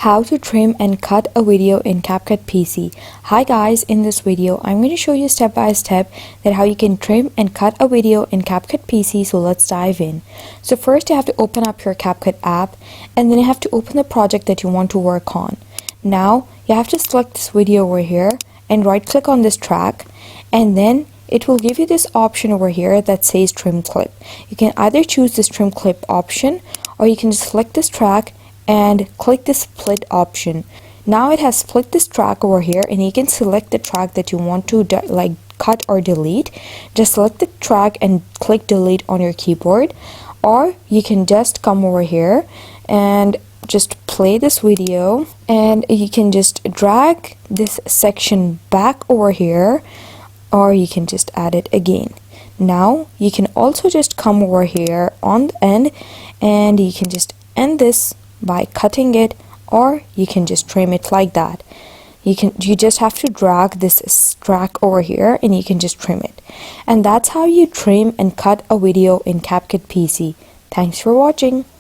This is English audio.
How to trim and cut a video in Capcut PC. Hi guys, in this video I'm going to show you step by step that how you can trim and cut a video in Capcut PC. So let's dive in. So first you have to open up your Capcut app, and then you have to open the project that you want to work on. Now you have to select this video over here and right click on this track, and then it will give you this option over here that says trim clip. You can either choose this trim clip option, or you can just select this track and click the split option. Now it has split this track over here, and you can select the track that you want to cut or delete. Just select the track and click delete on your keyboard, or you can just come over here and just play this video, and you can just drag this section back over here, or you can just add it again. Now you can also just come over here on the end, and you can just end this by cutting it, or you can just trim it like that. You just have to drag this track over here and you can just trim it. And that's how you trim and cut a video in Capcut PC. Thanks for watching.